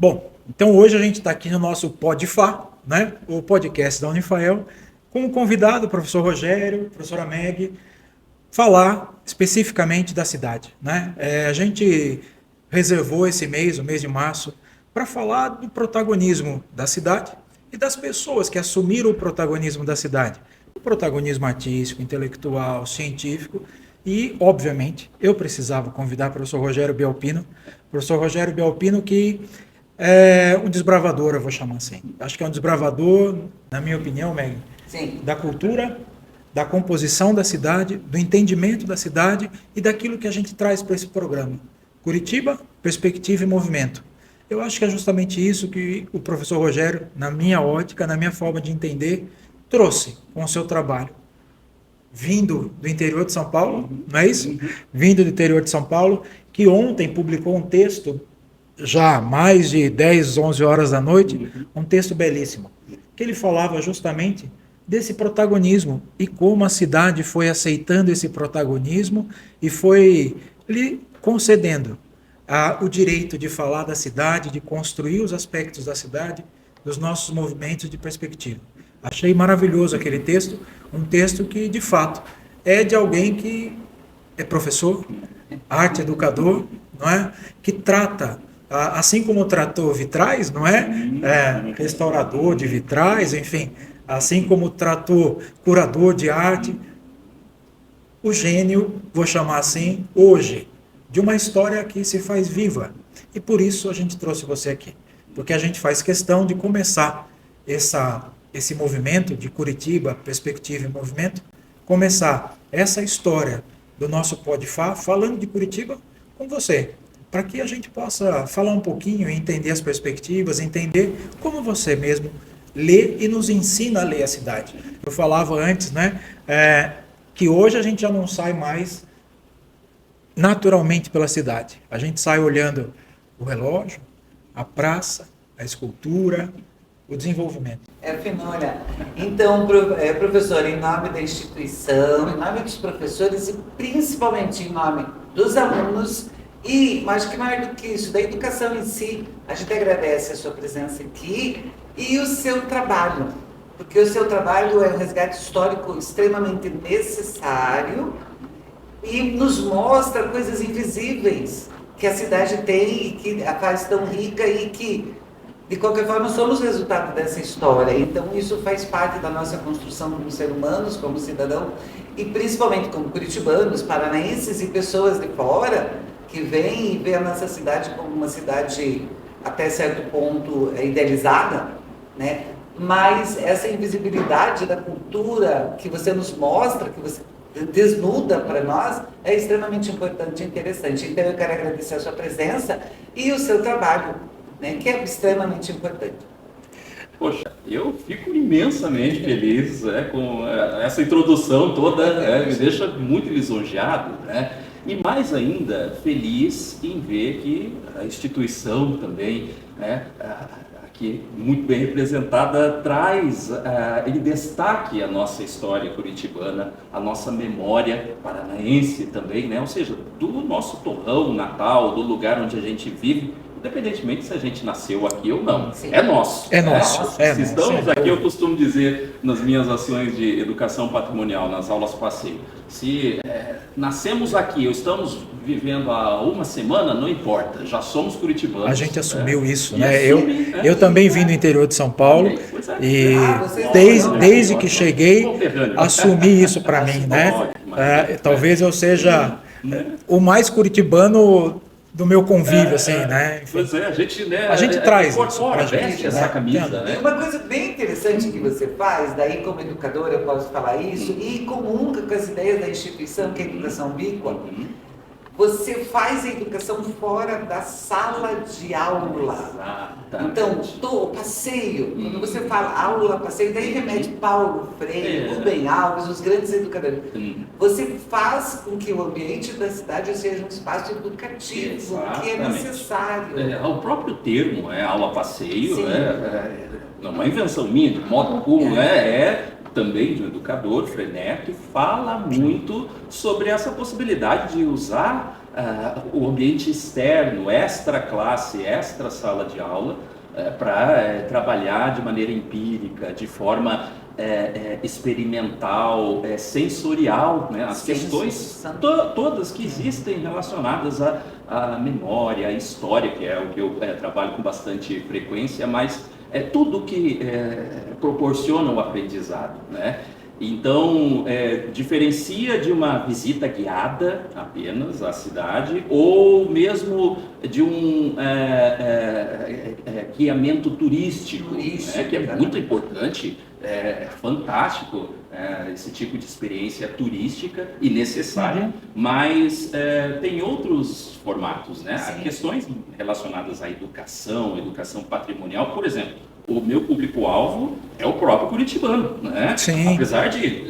Bom, então hoje a gente está aqui no nosso Podfá, né? O podcast da Unifael, com o convidado, o professor Rogério, professora Meg, falar especificamente da cidade, né? A gente reservou esse mês, o mês de março, para falar do protagonismo da cidade e das pessoas que assumiram o protagonismo da cidade. O protagonismo artístico, intelectual, científico e, obviamente, eu precisava convidar o professor Rogério Belpino. Professor Rogério Belpino, que é um desbravador, eu vou chamar assim. Acho que é um desbravador, na minha opinião, Meg, Sim. da cultura, da composição da cidade, do entendimento da cidade e daquilo que a gente traz para esse programa. Curitiba, perspectiva e movimento. Eu acho que é justamente isso que o professor Rogério, na minha ótica, na minha forma de entender, trouxe com o seu trabalho. Vindo do interior de São Paulo, não é isso? Vindo do interior de São Paulo, que ontem publicou um texto, já mais de 10, 11 horas da noite, um texto belíssimo, que ele falava justamente desse protagonismo e como a cidade foi aceitando esse protagonismo e foi lhe concedendo o direito de falar da cidade, de construir os aspectos da cidade, dos nossos movimentos de perspectiva. Achei maravilhoso aquele texto, um texto que, de fato, é de alguém que é professor, arte educador, não é? Que trata, assim como tratou vitrais, não é? Restaurador de vitrais, enfim, assim como tratou curador de arte, o gênio, vou chamar assim, hoje, de uma história que se faz viva. E por isso a gente trouxe você aqui, porque a gente faz questão de começar esse movimento de Curitiba, Perspectiva e Movimento, começar essa história do nosso Podfá, falando de Curitiba com você, para que a gente possa falar um pouquinho e entender as perspectivas, entender como você mesmo lê e nos ensina a ler a cidade. Eu falava antes, né, que hoje a gente já não sai mais naturalmente pela cidade. A gente sai olhando o relógio, a praça, a escultura, o desenvolvimento. Finônia. Então, professor, em nome da instituição, em nome dos professores e principalmente em nome dos alunos e, mais que mais do que isso, da educação em si, a gente agradece a sua presença aqui e o seu trabalho, porque o seu trabalho é um resgate histórico extremamente necessário e nos mostra coisas invisíveis que a cidade tem e que a faz tão rica e que, de qualquer forma, somos resultado dessa história. Então, isso faz parte da nossa construção como ser humanos, como cidadão, e principalmente como curitibanos, paranaenses e pessoas de fora que vêm e vê a nossa cidade como uma cidade, até certo ponto, idealizada, né? Mas essa invisibilidade da cultura que você nos mostra, que você desnuda para nós, é extremamente importante e interessante. Então, eu quero agradecer a sua presença e o seu trabalho, né, que é extremamente importante. Poxa, eu fico imensamente feliz com essa introdução toda, me deixa muito lisonjeado, né? E mais ainda feliz em ver que a instituição também, né, aqui muito bem representada, traz em destaque a nossa história curitibana, a nossa memória paranaense também, né? Ou seja, do nosso torrão natal, do lugar onde a gente vive, independentemente se a gente nasceu aqui ou não. Sim. É nosso. É nosso. Se estamos aqui, eu costumo dizer nas minhas ações de educação patrimonial, nas aulas passeio, se nascemos aqui ou estamos vivendo há uma semana, não importa, já somos curitibanos. A gente assumiu isso, né? Eu também vim do interior de São Paulo e desde que cheguei, assumi isso para mim, né? Talvez eu seja o mais curitibano do meu convívio, assim, né? Enfim, pois é, a gente traz isso pra gente, essa camisa, né? Uma coisa bem interessante que você faz, daí como educador eu posso falar isso, e comunga com as ideias da instituição, que é a educação ubíqua, você faz a educação fora da sala de aula. Então, o passeio, quando você fala aula, passeio, daí remete Paulo Freire, Rubem Alves, os grandes educadores. Você faz com que o ambiente da cidade seja um espaço educativo, que é necessário. O próprio termo, aula-passeio, não é uma invenção minha, de modo algum, também de um educador, Frenet, que fala muito sobre essa possibilidade de usar o ambiente externo, extra classe, extra sala de aula, para trabalhar de maneira empírica, de forma experimental, sensorial, né? As questões todas que existem relacionadas à memória, à história, que é o que eu trabalho com bastante frequência, mas tudo que proporciona o aprendizado, né? Então, diferencia de uma visita guiada apenas à cidade, ou mesmo de um guiamento turístico, né, que é muito importante, fantástico esse tipo de experiência turística e necessária, mas tem outros formatos, né? Há questões relacionadas à educação patrimonial, por exemplo. O meu público-alvo é o próprio curitibano, né? Sim. Apesar de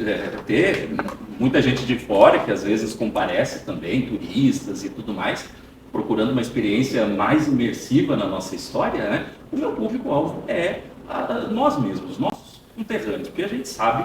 ter muita gente de fora que às vezes comparece também, turistas e tudo mais, procurando uma experiência mais imersiva na nossa história, né? O meu público-alvo é nós mesmos, nossos conterrâneos, porque a gente sabe,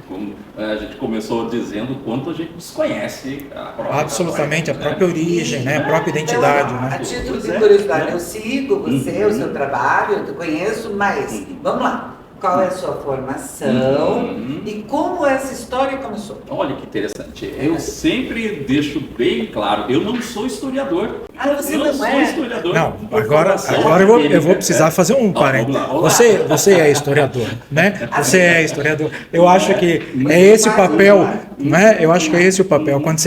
como a gente começou dizendo, o quanto a gente desconhece a própria Absolutamente, história, a própria origem, né? A própria identidade, então, né? A título de curiosidade, eu sigo você, o seu trabalho, eu te conheço, mas vamos lá. Qual é a sua formação e como essa história começou? Olha que interessante. Eu sempre deixo bem claro, eu não sou historiador. Você eu não sou é? historiador. Não, por agora formação eu vou precisar fazer um parênteses. Vamos lá. Você é historiador, né? Você é historiador. Eu acho que é esse o papel, né? Eu acho que é esse o papel. Quando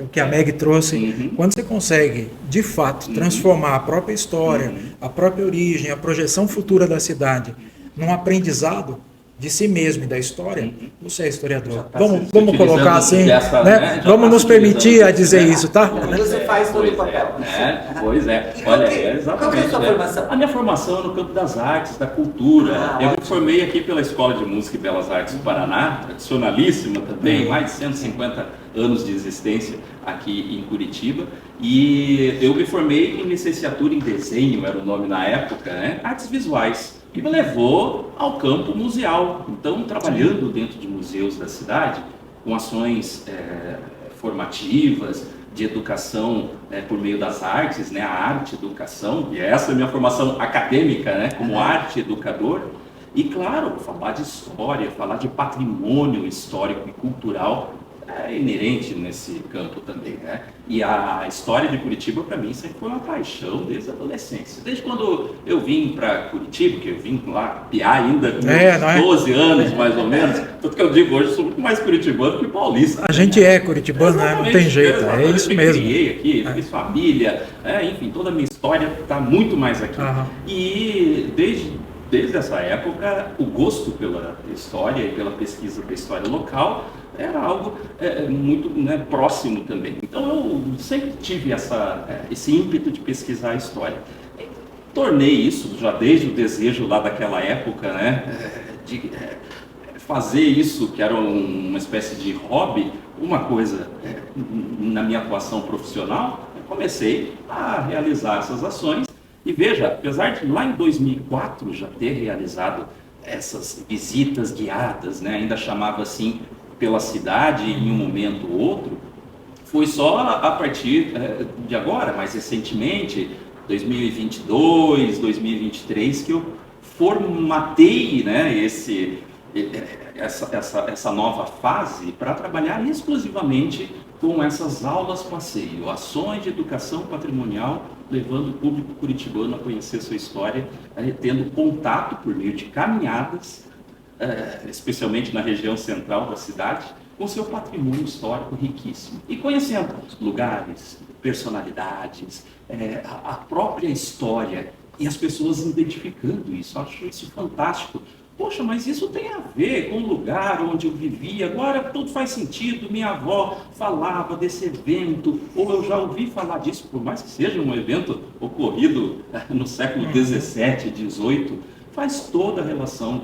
o que a Meg trouxe, quando você consegue, de fato, transformar a própria história, a própria origem, a projeção futura da cidade num aprendizado de si mesmo e da história, você é historiador. Vamos colocar assim, né? Vamos nos permitir a dizer isso, tá? Você faz todo o papel. Pois é. Olha, exatamente. Qual que é a sua formação? A minha formação é no campo das artes, da cultura. Eu me formei aqui pela Escola de Música e Belas Artes do Paraná, tradicionalíssima também, mais de 150 anos de existência aqui em Curitiba. E eu me formei em licenciatura em desenho, era o nome na época, né? Artes visuais. E me levou ao campo museal. Então, trabalhando dentro de museus da cidade, com ações formativas, de educação por meio das artes, né? A arte-educação, e essa é a minha formação acadêmica, né? Como arte-educador. E, claro, falar de história, falar de patrimônio histórico e cultural é inerente nesse campo também, né? E a história de Curitiba, para mim, sempre foi uma paixão desde a adolescência. Desde quando eu vim para Curitiba, que eu vim lá, piá ainda, com 12 anos, mais ou menos, tanto que eu digo hoje, eu sou muito mais curitibano que paulista. A gente é curitibano, né? Não tem jeito, é isso mesmo. Eu criei aqui, fiz família, enfim, toda a minha história está muito mais aqui. E desde essa época, o gosto pela história e pela pesquisa da história local era algo muito próximo também. Então eu sempre tive esse ímpeto de pesquisar a história. E tornei isso, já desde o desejo lá daquela época, né, de fazer isso, que era uma espécie de hobby, uma coisa na minha atuação profissional. Eu comecei a realizar essas ações. E veja, apesar de lá em 2004 já ter realizado essas visitas guiadas, né, ainda chamava assim, pela cidade em um momento ou outro, foi só a partir de agora, mais recentemente, 2022, 2023, que eu formatei, né, essa nova fase para trabalhar exclusivamente com essas aulas passeio, ações de educação patrimonial, levando o público curitibano a conhecer sua história, tendo contato por meio de caminhadas, especialmente na região central da cidade, com seu patrimônio histórico riquíssimo. E conhecendo lugares, personalidades, a própria história, e as pessoas identificando isso. Eu acho isso fantástico. Poxa, mas isso tem a ver com o lugar onde eu vivia, agora tudo faz sentido, minha avó falava desse evento, ou eu já ouvi falar disso, por mais que seja um evento ocorrido no século XVII, XVIII, faz toda a relação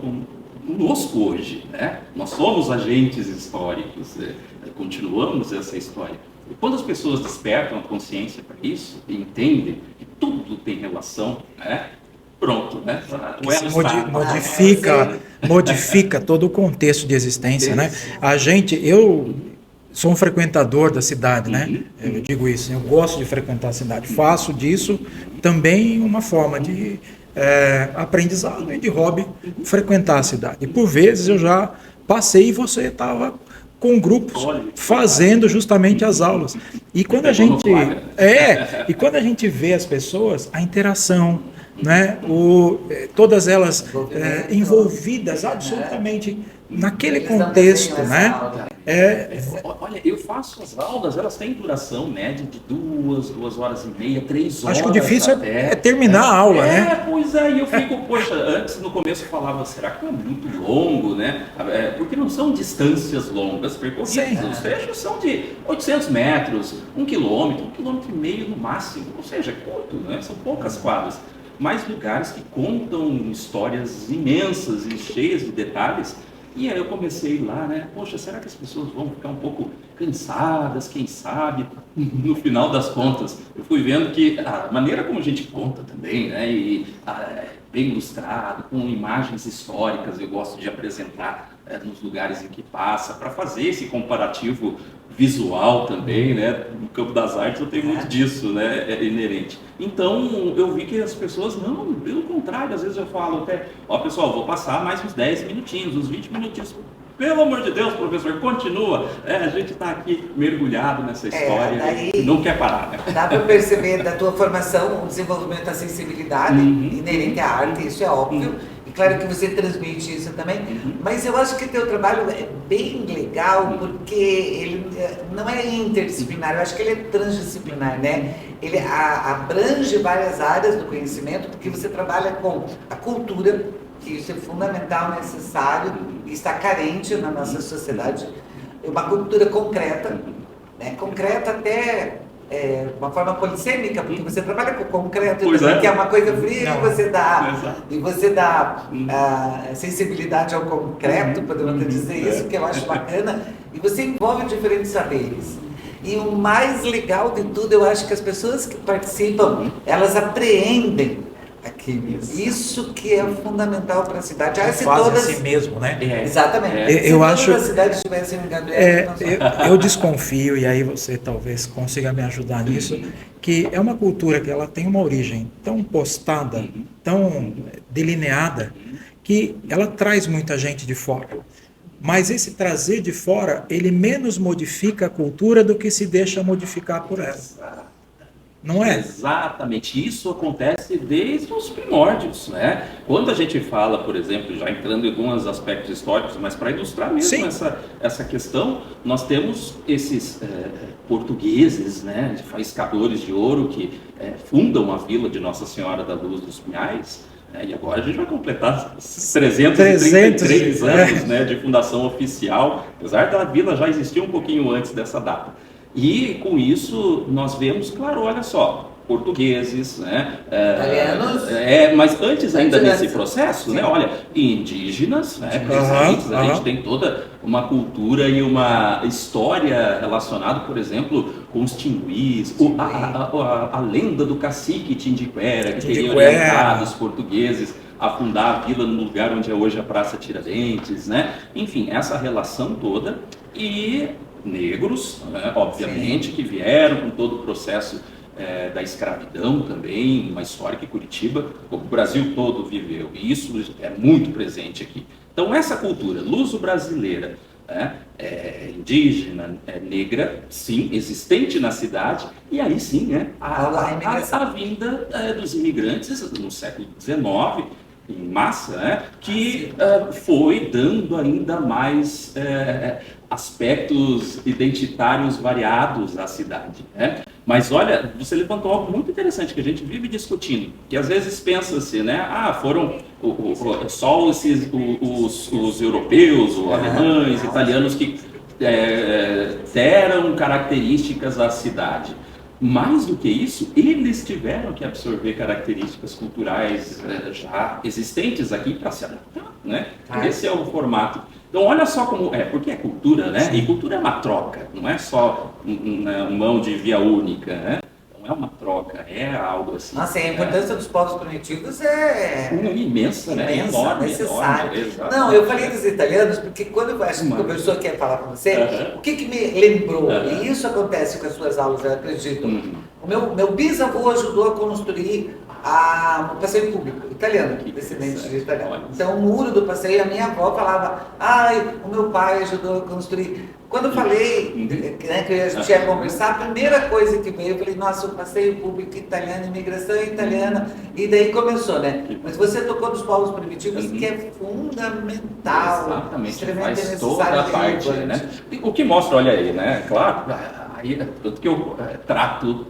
conosco hoje, né? Nós somos agentes históricos, continuamos essa história. E quando as pessoas despertam a consciência para isso, e entendem que tudo tem relação, né? Pronto, né? Modifica todo o contexto de existência, né? A gente, sou um frequentador da cidade, né? Eu digo isso, eu gosto de frequentar a cidade. Faço disso também uma forma de aprendizado e de hobby, frequentar a cidade. E por vezes eu já passei e você estava com grupos fazendo justamente as aulas. E quando a gente quando a gente vê as pessoas, a interação, né? Todas elas envolvidas absolutamente naquele contexto, né? Olha, eu faço as aulas, elas têm duração média de 2 horas e meia, 3 horas. Acho que o difícil até. é terminar a aula, né? Pois é, e eu fico, poxa, antes no começo eu falava, será que é muito longo, né? Porque não são distâncias longas percorridas, Sim. os trechos são de 800 metros, 1 quilômetro, 1,5 quilômetro no máximo, ou seja, é curto, né? São poucas quadras. Mas lugares que contam histórias imensas e cheias de detalhes. E aí eu comecei lá, né? Poxa, será que as pessoas vão ficar um pouco cansadas, quem sabe? No final das contas, eu fui vendo que a maneira como a gente conta também, né? Bem ilustrado, com imagens históricas, eu gosto de apresentar nos lugares em que passa, para fazer esse comparativo visual também, né? No campo das artes eu tenho muito disso, né? É inerente. Então eu vi que as pessoas, não, pelo contrário, às vezes eu falo até, pessoal, vou passar mais uns 10 minutinhos, uns 20 minutinhos. Pelo amor de Deus, professor, continua. A gente está aqui mergulhado nessa história e não quer parar, né? Dá para perceber da tua formação o desenvolvimento da sensibilidade inerente à arte, isso é óbvio. E claro que você transmite isso também. Mas eu acho que teu trabalho é bem legal porque ele não é interdisciplinar, eu acho que ele é transdisciplinar, né? Ele abrange várias áreas do conhecimento porque você trabalha com a cultura, que isso é fundamental, necessário e está carente na nossa sociedade. Uma cultura concreta, né? Concreta até uma forma polissêmica, porque você trabalha com concreto, que é uma coisa fria e você dá sensibilidade ao concreto, podemos dizer isso, que eu acho bacana, e você envolve diferentes saberes. E o mais legal de tudo, eu acho que as pessoas que participam, elas apreendem aquilo. Isso que é fundamental para a cidade. Se todas assim mesmo, né? Exatamente. Eu acho. Se todas as cidades tivessem eu desconfio, e aí você talvez consiga me ajudar nisso, que é uma cultura que ela tem uma origem tão postada, tão delineada, que ela traz muita gente de fora. Mas esse trazer de fora, ele menos modifica a cultura do que se deixa modificar por ela. Não é? Exatamente, isso acontece desde os primórdios, né? Quando a gente fala, por exemplo, já entrando em alguns aspectos históricos, mas para ilustrar mesmo essa questão, nós temos esses portugueses, né, faiscadores de ouro que fundam a vila de Nossa Senhora da Luz dos Pinhais, e agora a gente vai completar 333 anos, né, de fundação oficial, apesar da vila já existir um pouquinho antes dessa data. E com isso nós vemos, claro, olha só, portugueses, né? Italianos. Mas antes ainda nesse processo, né? Olha, indígenas, né? Presentes, a gente tem toda uma cultura e uma história relacionada, por exemplo, com os tinguis, a lenda do cacique Tindiquera, que teria orientado os portugueses a fundar a vila no lugar onde é hoje a Praça Tiradentes, né? Enfim, essa relação toda e negros, né, obviamente, que vieram com todo o processo da escravidão também, uma história que Curitiba, o Brasil todo viveu, e isso é muito presente aqui. Então essa cultura luso-brasileira, indígena, negra, sim, existente na cidade, e aí sim, né, a vinda dos imigrantes no século XIX, em massa, né, que foi dando ainda mais aspectos identitários variados à cidade, né? Mas olha, você levantou algo muito interessante que a gente vive discutindo, que às vezes pensa-se, né? Foram só os europeus, ou alemães, italianos que deram características à cidade. Mais do que isso, eles tiveram que absorver características culturais já existentes aqui para se adaptar, né? Esse é o formato. Então olha só como porque é cultura, né? E cultura é uma troca, não é só uma mão de via única, né? Então é uma troca, é algo assim. Nossa, a importância dos povos primitivos é imensa, né? imensa, Enorme, necessária. enorme, Não, eu falei dos italianos porque quando eu acho que o professor quer falar com você, o que me lembrou, e isso acontece com as suas aulas, eu acredito. O meu bisavô ajudou a construir o passeio público italiano, descendente de italiano. Então, o muro do passeio, a minha avó falava, o meu pai ajudou a construir. Quando eu falei, né, que a gente ia conversar, a primeira coisa que veio, eu falei, nossa, o passeio público italiano, imigração italiana, e daí começou, né? Mas você tocou dos povos primitivos, que é fundamental, exatamente, extremamente faz toda a necessário. parte, né? O que mostra, olha aí, né? Claro, aí, tanto que eu trato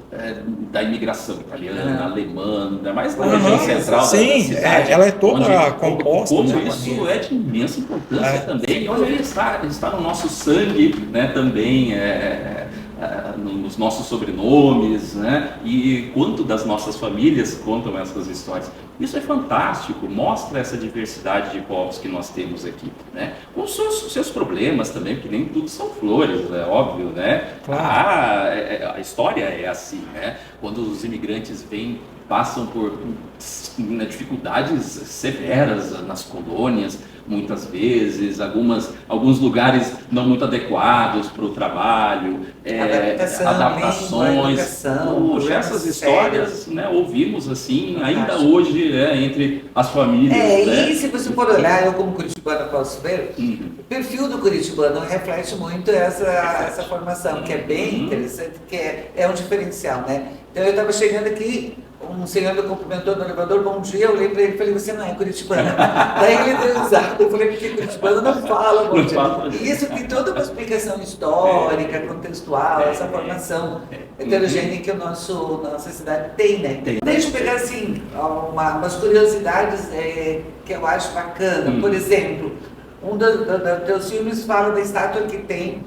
da imigração italiana, alemã, mas na região central da cidade. Ela é toda onde, composta. como né? isso é de imensa importância também. E olha, ele está no nosso sangue, né? Também nos nossos sobrenomes, né? E quanto das nossas famílias contam essas histórias. Isso é fantástico, mostra essa diversidade de povos que nós temos aqui, né? Com os seus problemas também, porque nem tudo são flores, é óbvio, né? Claro. A história é assim, né? Quando os imigrantes passam por dificuldades severas nas colônias, muitas vezes, alguns lugares não muito adequados para o trabalho, adaptações. Puxa, essas histórias, né, ouvimos assim, ainda hoje, entre as famílias. E se você for olhar, eu como curitibano posso ver, o perfil do curitibano reflete muito essa formação, que é bem interessante, que é um diferencial, né? Então eu estava chegando aqui, um senhor me cumprimentou no elevador, bom dia, eu olhei para ele e falei, você não é curitibano. Daí ele deu risada, eu falei, porque curitibano não fala bom dia. E isso tem toda uma explicação histórica, contextual, essa formação heterogênea que nossa cidade tem, né? Deixa eu pegar, assim, umas curiosidades que eu acho bacana. Por exemplo, um dos teus filmes fala da estátua que tem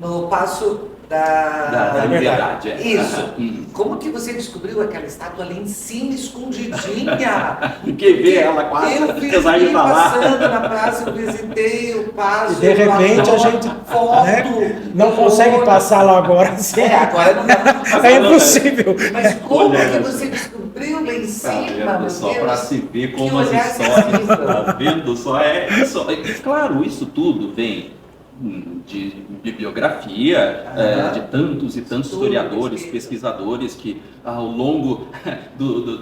no Paço da Liberdade. Isso. Como que você descobriu aquela estátua ali em cima, escondidinha? Que vê ela quase, apesar de passando na praça, eu visitei o passo. E de repente a gente não consegue passar lá agora. Assim. Agora não dá. É impossível. Mas como que você descobriu lá em cima? Só para se ver como as histórias. Tá vendo só? Claro, isso tudo vem de bibliografia, de tantos e tantos historiadores, pesquisadores que ao longo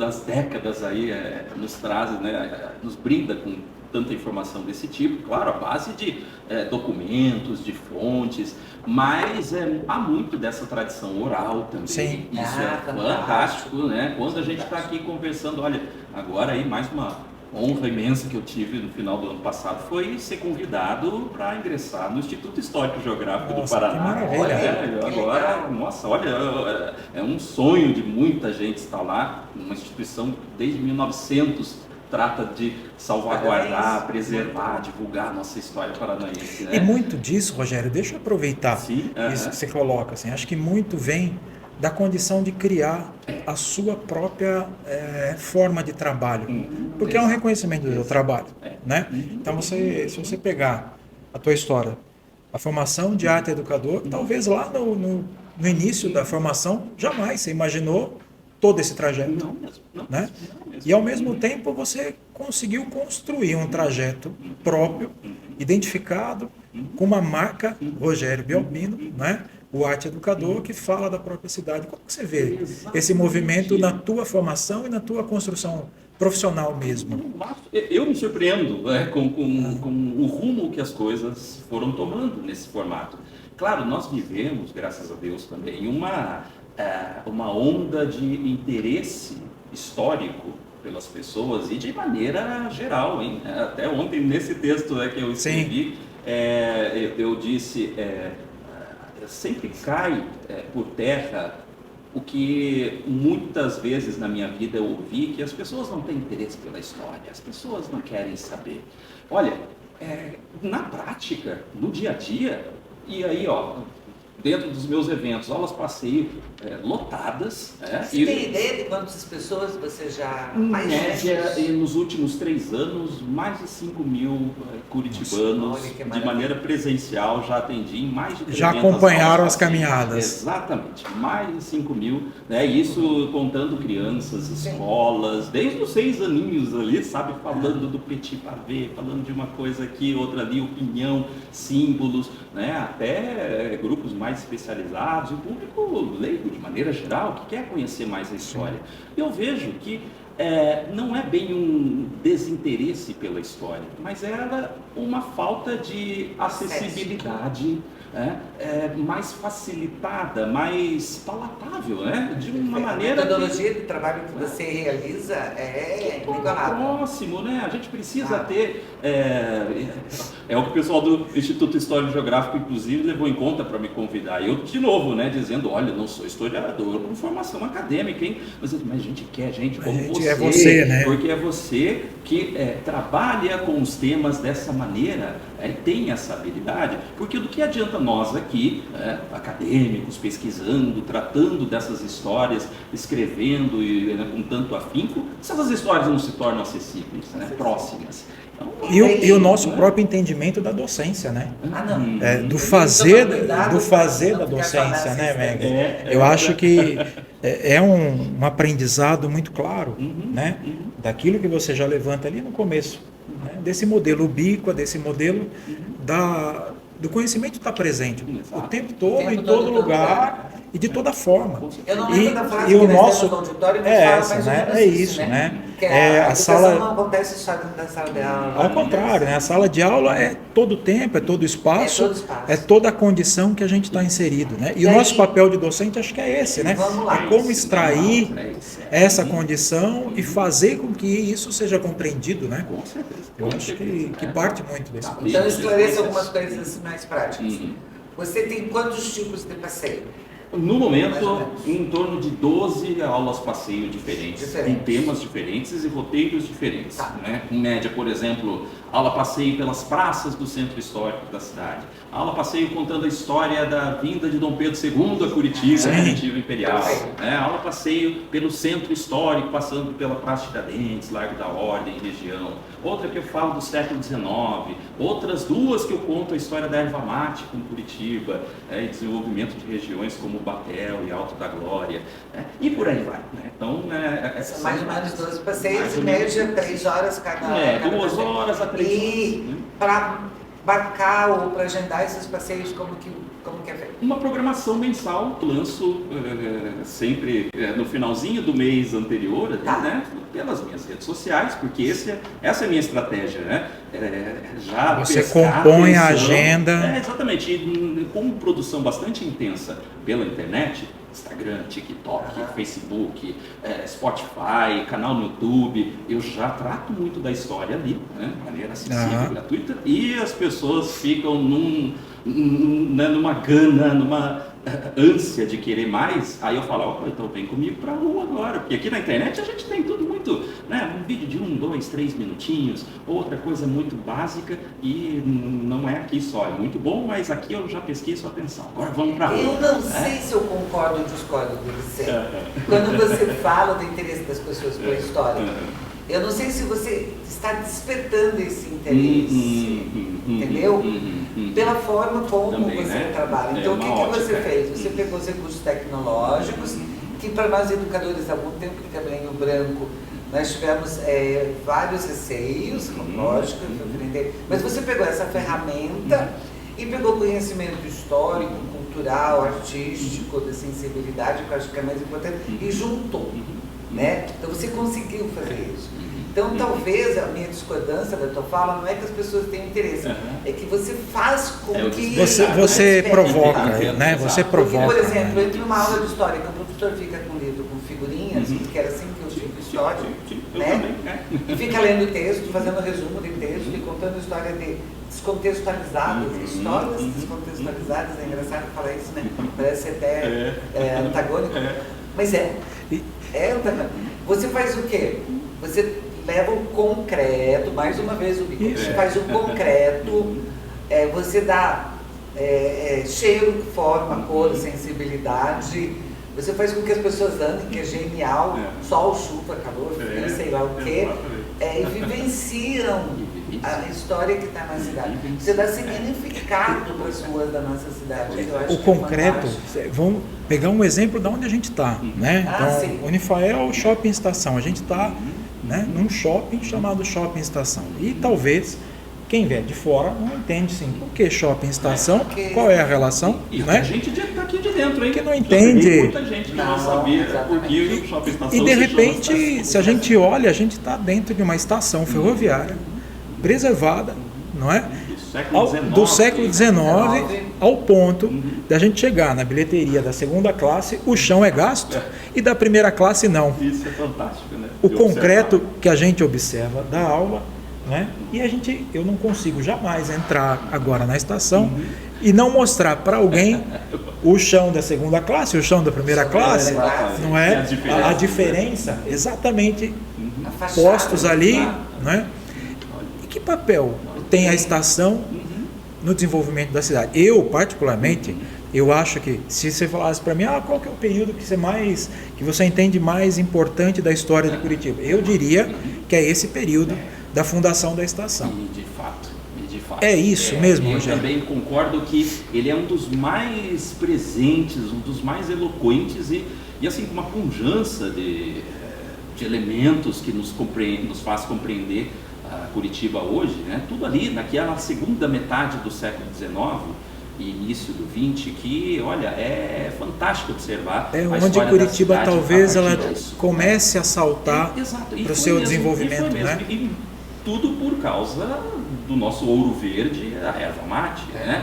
das décadas aí nos trazem, né, nos brinda com tanta informação desse tipo, claro, a base de documentos, de fontes, mas há muito dessa tradição oral também. Sim. Isso é fantástico, né? Quando a gente está aqui conversando, olha, agora aí mais uma honra imensa que eu tive no final do ano passado foi ser convidado para ingressar no Instituto Histórico e Geográfico do Paraná. Que maravilha. Agora, nossa, olha, é um sonho de muita gente estar lá, uma instituição desde 1900 trata de salvaguardar, preservar, divulgar a nossa história paranaense. Né? E muito disso, Rogério, deixa eu aproveitar isso que você coloca, assim, acho que muito vem da condição de criar a sua própria forma de trabalho, porque é um reconhecimento do seu trabalho, né? Então, se você pegar a tua história, a formação de arte educador, talvez lá no início da formação, jamais você imaginou todo esse trajeto, né? E ao mesmo tempo você conseguiu construir um trajeto próprio, identificado, com uma marca, Rogério Belmino, né? O arte educador que fala da própria cidade. Como que você vê esse movimento na tua formação e na tua construção profissional mesmo? Eu me surpreendo com o rumo que as coisas foram tomando nesse formato. Claro, nós vivemos, graças a Deus também, uma onda de interesse histórico pelas pessoas e de maneira geral, hein? Até ontem nesse texto que eu escrevi, eu disse, sempre cai por terra o que muitas vezes na minha vida eu ouvi, que as pessoas não têm interesse pela história, as pessoas não querem saber. Olha, na prática, no dia a dia, e aí dentro dos meus eventos, aulas passeio lotadas. Você tem ideia de quantas pessoas você já... Em média, nos últimos 3 anos, mais de 5.000 curitibanos, de maneira presencial, já atendi em mais de 300 já acompanharam as passeio. caminhadas. Exatamente, mais de 5.000, né? Isso contando crianças, escolas, desde os 6 aninhos ali, sabe, falando do petit pavé, falando de uma coisa aqui, outra ali, opinião, símbolos, né? Até grupos mais especializados, o público leigo de maneira geral, que quer conhecer mais a história. Eu vejo que não é bem um desinteresse pela história, mas era uma falta de acessibilidade, mais facilitada, mais palatável, né? De uma maneira... A metodologia de trabalho que você realiza é inigualável. Próximo, né? A gente precisa ter... É o que o pessoal do Instituto Histórico e Geográfico, inclusive, levou em conta para me convidar. Eu, de novo, né? Dizendo, olha, não sou historiador com formação acadêmica, hein? Mas a gente quer gente como você. É você, né? Porque é você que trabalha com os temas dessa maneira, tem essa habilidade. Porque do que adianta nós aqui, acadêmicos, pesquisando, tratando dessas histórias, escrevendo e com tanto afinco, se essas histórias não se tornam acessíveis, próximas. Então, e o nosso próprio entendimento da docência, né? Não. Do fazer da docência, né, Meg? Eu acho que é um aprendizado muito claro, né? Daquilo que você já levanta ali no começo, né? Desse modelo ubíqua, desse modelo do conhecimento está presente o tempo todo, em todo lugar e de toda forma. Eu não lembro da frase e que o nosso no auditório essa, né? É isso, né? Que a sala não acontece só dentro da sala de aula. Ao contrário, né? A sala de aula é todo o tempo, é todo o espaço, é toda a condição que a gente está inserido, né? E o nosso papel de docente acho que é esse, né? É como extrair essa condição e fazer com que isso seja compreendido, né? Com certeza. Eu acho que parte muito desse. Então esclareça algumas coisas assim mais práticas. Você tem quantos tipos de passeio? No momento, em torno de 12 aulas passeio diferentes, com temas diferentes e roteiros diferentes. Né? Em média, por exemplo, aula passeio pelas praças do centro histórico da cidade. Aula passeio contando a história da vinda de Dom Pedro II a Curitiba, Curitiba Imperial. Né? Aula passeio pelo centro histórico, passando pela Praça Tiradentes, Largo da Ordem, região. Outra que eu falo do século XIX. Outras 2 que eu conto a história da erva mate com Curitiba, e desenvolvimento de regiões como Batel e Alto da Glória, e por aí vai. Né? Então, são mais ou menos 12 passeios, em média 3 horas cada 2 horas a 3 horas. E para marcar ou para agendar esses passeios, como que é feito? Uma programação mensal, lanço sempre no finalzinho do mês anterior, né? Pelas minhas redes sociais, porque essa é a minha estratégia, né? Já você compõe a agenda. Exatamente, e com produção bastante intensa pela internet, Instagram, TikTok, Facebook, Spotify, canal no YouTube, eu já trato muito da história ali, né? De maneira acessível, gratuita, e as pessoas ficam numa gana, numa ânsia de querer mais. Aí eu falo, então vem comigo pra rua agora, porque aqui na internet a gente tem tudo muito, né? Um vídeo de 1, 2, 3 minutinhos, outra coisa muito básica, e não é aqui só, é muito bom, mas aqui eu já pesquei sua atenção, agora vamos pra rua. Eu não sei se eu concordo ou discordo com você. Quando você fala do interesse das pessoas pela história, eu não sei se você está despertando esse interesse, entendeu? Pela forma como também, você trabalha. Então, o que você fez? Você pegou os recursos tecnológicos, que para nós educadores há muito tempo, que também o branco, nós tivemos vários receios, lógico, mas você pegou essa ferramenta e pegou conhecimento histórico, cultural, artístico, da sensibilidade, que eu acho que é mais importante, e juntou. Né? Então você conseguiu fazer isso. Então talvez a minha discordância da tua fala não é que as pessoas tenham interesse, é que você faz com que... Você provoca, né? Você provoca. Porque, por exemplo, entre uma aula de história, que o professor fica com um livro com figurinhas, que era assim que eu tive história, né? Fica lendo texto, fazendo resumo de texto e contando história descontextualizadas, histórias descontextualizadas, é engraçado falar isso, né? Parece até antagônico, mas você faz o quê? Você leva o concreto, mais uma vez você faz o concreto, você dá cheiro, forma, cor, sensibilidade. Você faz com que as pessoas andem, que é genial, sol, chuva, calor, frio, sei lá o quê, e vivenciam a história que está na cidade. Você dá significado para as ruas da nossa cidade. Que eu acho O concreto, vamos pegar um exemplo de onde a gente está, né? Então, Unifael, Shopping Estação. A gente está, né, num shopping chamado Shopping Estação. E talvez quem vier de fora não entende, sim, por que Shopping Estação, qual é a relação, né? A gente está aqui de dentro, hein? Que não entende. Muita gente que não sabia por que o Shopping Estação. E de repente, se a gente olha, a gente está dentro de uma estação ferroviária preservada, não é? Do século XIX, ao ponto da gente chegar na bilheteria da segunda classe, o chão é gasto e da primeira classe não. Isso é fantástico, né? O concreto que a gente observa da aula, né? E eu não consigo jamais entrar agora na estação e não mostrar para alguém o chão da segunda classe, o chão da primeira classe, não é? A diferença, exatamente, postos ali, né? E que papel tem a estação no desenvolvimento da cidade? Eu, particularmente, eu acho que, se você falasse para mim, qual que é o período que você entende mais importante da história de Curitiba? Eu diria que é esse período da fundação da estação. E de fato. É isso mesmo, Rogério? Eu também concordo que ele é um dos mais presentes, um dos mais eloquentes e assim, com uma pujança de elementos que nos faz compreender Curitiba hoje, né? Tudo ali naquela segunda metade do século XIX e início do XX, que, olha, é fantástico observar. É onde Curitiba talvez ela comece a saltar para o seu desenvolvimento, né? E tudo por causa do nosso ouro verde, a erva mate, né?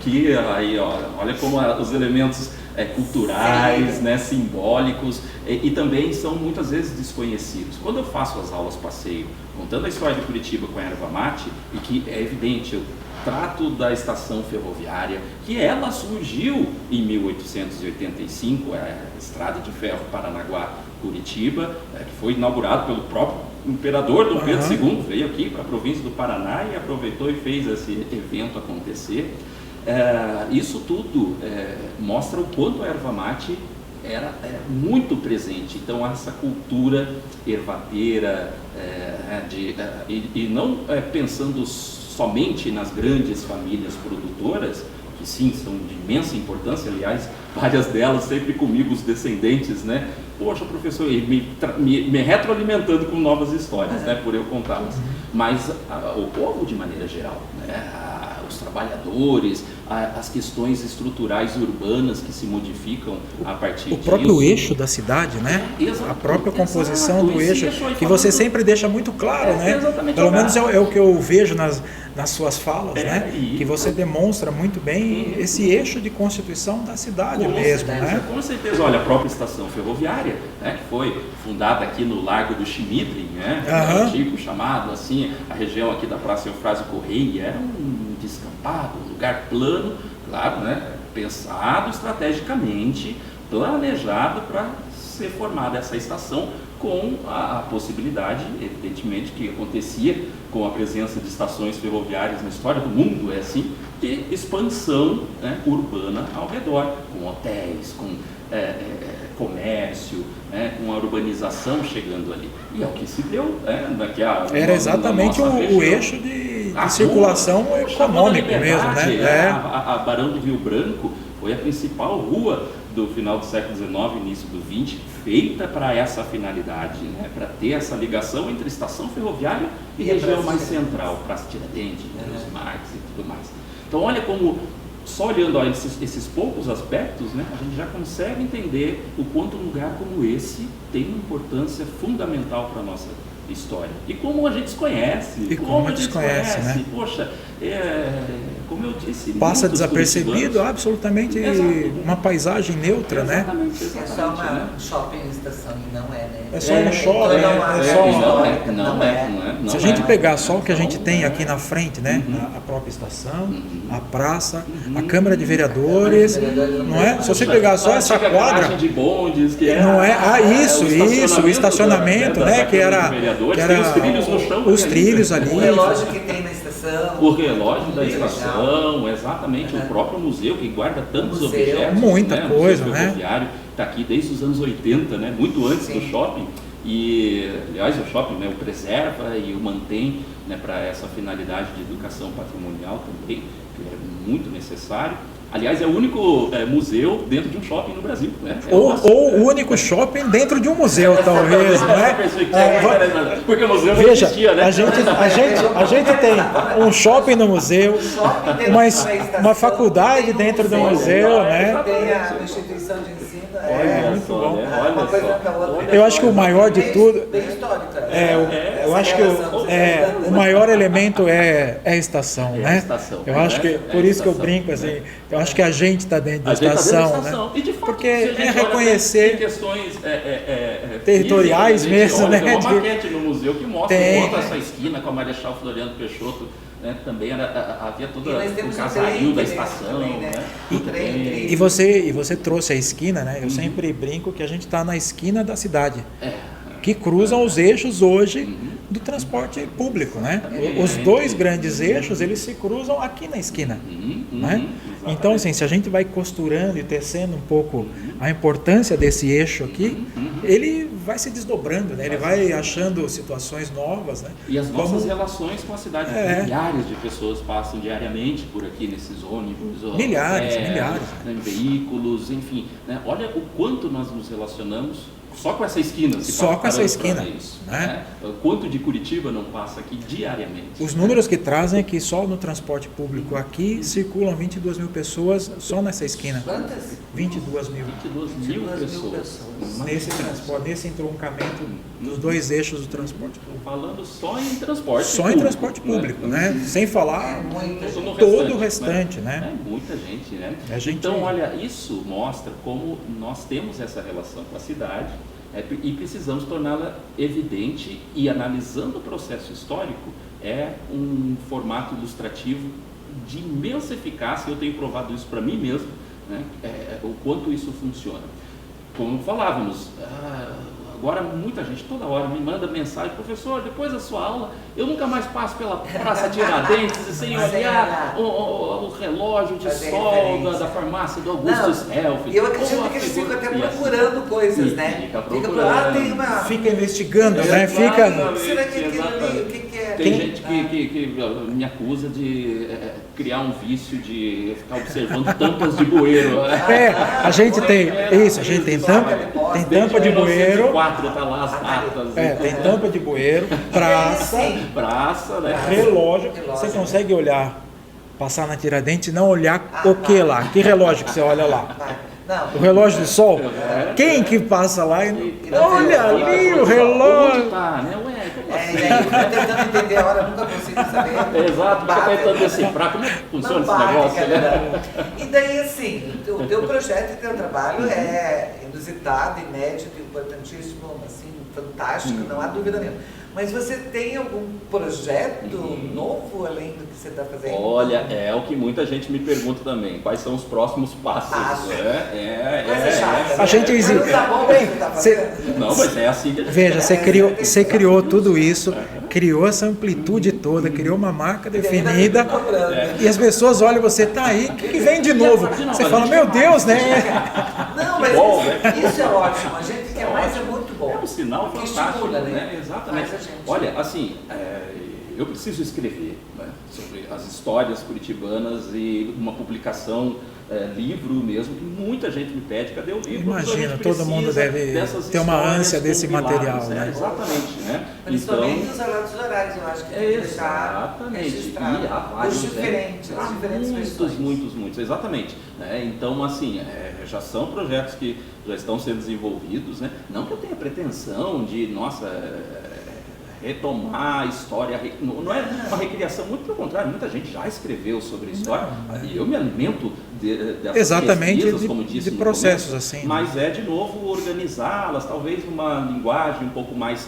Que aí, olha como os elementos culturais, né, simbólicos e também são muitas vezes desconhecidos. Quando eu faço as aulas passeio, contando a história de Curitiba com a erva mate, e que é evidente, eu trato da estação ferroviária, que ela surgiu em 1885, a Estrada de Ferro Paranaguá-Curitiba, que foi inaugurado pelo próprio imperador Dom Pedro II, veio aqui para a província do Paraná e aproveitou e fez esse evento acontecer. Isso tudo mostra o quanto a erva mate era muito presente. Então essa cultura ervateira e não pensando somente nas grandes famílias produtoras, que sim, são de imensa importância, aliás, várias delas sempre comigo, os descendentes, né? Poxa, professor, me retroalimentando com novas histórias, né? Por eu contá-las. Mas o povo de maneira geral, né? Os trabalhadores, as questões estruturais urbanas que se modificam a partir disso. O próprio eixo da cidade, né? A própria composição do eixo, que você sempre deixa muito claro, né? Pelo menos é o que eu vejo nas suas falas, né? Que você demonstra muito bem esse eixo de constituição da cidade mesmo, né? Com certeza. Olha, a própria estação ferroviária, né, que foi fundada aqui no Largo do Chimitre, né? Antigo, chamado assim, a região aqui da Praça Eufrásio Correia, era um descampado, um lugar plano, claro, né? Pensado estrategicamente, planejado para ser formada essa estação, com a possibilidade, evidentemente, que acontecia com a presença de estações ferroviárias na história do mundo, é assim, de expansão, né, urbana ao redor, com hotéis, com comércio, né, com a urbanização chegando ali. E é o que se deu, era exatamente o eixo de circulação econômico mesmo, né? A Barão do Rio Branco foi a principal rua do final do século XIX, início do XX, feita para essa finalidade, né? Para ter essa ligação entre estação ferroviária e região mais central, Praça Tiradentes, Los Marques e tudo mais. Então olha como, só olhando esses poucos aspectos, né, a gente já consegue entender o quanto um lugar como esse tem uma importância fundamental para a nossa história. E como a gente desconhece. Né? Poxa, como eu disse, passa desapercebido, absolutamente uma paisagem neutra, exatamente, né? É só uma shopping estação e não é, né? É só um shopping, não é. Se a gente pegar só o que a gente tem aqui na frente, né? A própria estação, a praça, a Câmara de Vereadores, não é? Se você pegar só essa quadra, de bondes, que não é? O estacionamento, né? Que era corredores, que tem era os trilhos no chão. os trilhos ali. O relógio que tem na estação. O relógio da Muito estação, exatamente, o próprio museu que guarda tantos Museu. objetos. Muita né? coisa, O Museu Ferroviário está aqui desde os anos 80, né? Muito antes Sim. do shopping. E, aliás, o shopping, né, o preserva e o mantém, né, para essa finalidade de educação patrimonial também, que é muito necessário. Aliás, é o único museu dentro de um shopping no Brasil. Né? Ou o único shopping dentro de um museu, talvez, não é? Porque o museu não Veja, existia, né? a gente tem um shopping no museu, Shopping dentro de estação, uma faculdade tem um dentro do museu, museu, né? Tem a instituição de ensino. Olha muito só, bom. né? Uma Olha coisa só. com a outra. Eu acho que o maior de tudo, Bem histórica. eu acho que o maior elemento é a estação, É a né? estação, Eu né? acho que, É por a isso que eu estação, brinco assim, eu acho que a gente está dentro da A gente tá dentro da estação, estação. né? E de fato, Porque se a gente é olha reconhecer em questões territoriais físicas, a gente mesmo, olha, né, Tem uma de- maquete no museu que mostra Tem. enquanto essa esquina com a Marechal Floriano Peixoto, né, também havia todo E nós o temos um casario da trem estação. também, né? Né? Um trem. E você trouxe a esquina, né? Eu sempre brinco que a gente está na esquina da cidade, que cruzam os eixos hoje do transporte público, né? Os dois grandes eixos, eles se cruzam aqui na esquina, né? Então, assim, se a gente vai costurando e tecendo um pouco a importância desse eixo aqui, ele vai se desdobrando, né? Ele vai achando situações novas, né? E as nossas Como- relações com a cidade. Milhares de pessoas passam diariamente por aqui nesses ônibus. Milhares. Né, em veículos, enfim. Né? Olha o quanto nós nos relacionamos só com essa esquina. se Só com essa paramos pra esquina, ver isso, né? né? O quanto de Curitiba não passa aqui diariamente. Os números que trazem é que só no transporte público aqui circulam 22 mil pessoas só nessa esquina. Quantas? 22 mil. 22 mil 22 mil pessoas. pessoas. Nesse transporte, nesse entroncamento dos dois eixos do transporte público. Falando só em transporte Só público. em transporte público, né? Sem falar Isso no todo o restante, né? É muita gente, né? A gente- Então, olha, isso mostra como nós temos essa relação com a cidade e precisamos torná-la evidente e, analisando o processo histórico, é um formato ilustrativo de imensa eficácia. Eu tenho provado isso para mim mesmo, né? O quanto isso funciona. Como falávamos, agora muita gente toda hora me manda mensagem: professor, depois da sua aula eu nunca mais passo pela Praça Tiradentes sem olhar o relógio de Fazer sol referência. da farmácia do Augustus Helf. E eu acredito que eles ficam até procurando coisas, né? Fica procurando. Tem uma... Fica investigando, né? Fica. Será que aquilo ali, o que é? Tem gente que me acusa de criar um vício de ficar observando tampas de bueiro. A gente tem isso, a gente tem tampa de bueiro, 1904 tá lá as datas. tem tampa de bueiro, Praça, né? relógio. Você consegue olhar, passar na Tiradentes e não olhar o que lá? Que relógio que você olha lá? Não. O relógio do sol? Quem que passa lá e olha ali o relógio? Onde tá, né? Ué, como E assim? aí eu fico tentando entender a hora, nunca consigo saber. Exato, Bate, fica tentando né? decifrar como é que funciona Não esse bate, negócio, cara. né? E daí, assim, o teu projeto e teu trabalho é inusitado, inédito, importantíssimo, assim, fantástico, não há dúvida nenhuma. Mas você tem algum projeto novo além do que você está fazendo? Olha, é o que muita gente me pergunta também. Quais são os próximos passos? Coisa chata. A gente Mas não tá bom o que você tá fazendo? Não, mas é assim que a gente... Veja, você criou tudo isso, criou essa amplitude toda, criou uma marca definida e as pessoas olham, você tá aí, o que vem de novo? Você fala, meu Deus, né? Não, mas Bom, isso é ótimo. A gente quer mais, é muito bom. É um sinal Porque fantástico, estimula, né? Exatamente. Faz a gente. Olha, assim, eu preciso escrever, né, sobre as histórias curitibanas e uma publicação, livro mesmo, que muita gente me pede: cadê o livro? Imagina, A gente todo mundo precisa deve dessas ter uma histórias ânsia desse compiladas, material, né? Exatamente, né? Principalmente os relatos orais, eu acho que tem que deixar Exatamente. registrado. E há vários, Os diferentes, há as diferentes versões. muitos, exatamente. Né? Então, assim, já são projetos que já estão sendo desenvolvidos, né? Não que eu tenha pretensão de, retomar a história, não é uma recriação, muito pelo contrário, muita gente já escreveu sobre a história, e eu me alimento dessas exatamente pesquisas, como disse de no processos começo, assim. mas de novo, organizá-las, talvez numa linguagem um pouco mais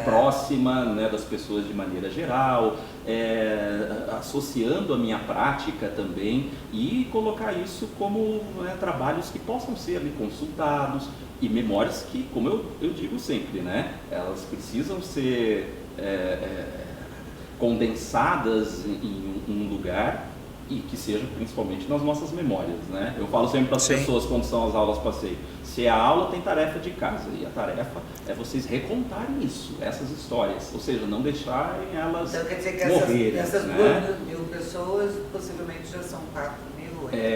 próxima, né, das pessoas de maneira geral, associando a minha prática também, e colocar isso como trabalhos que possam ser ali consultados E memórias que, como eu digo sempre, né, elas precisam ser condensadas em um lugar e que seja principalmente nas nossas memórias, né? Eu falo sempre para as pessoas quando são as aulas passeio, se é a aula tem tarefa de casa, e a tarefa é vocês recontarem isso, essas histórias, ou seja, não deixarem elas então, quer dizer que morrerem, essas né? 2.000 pessoas possivelmente já são 4.000.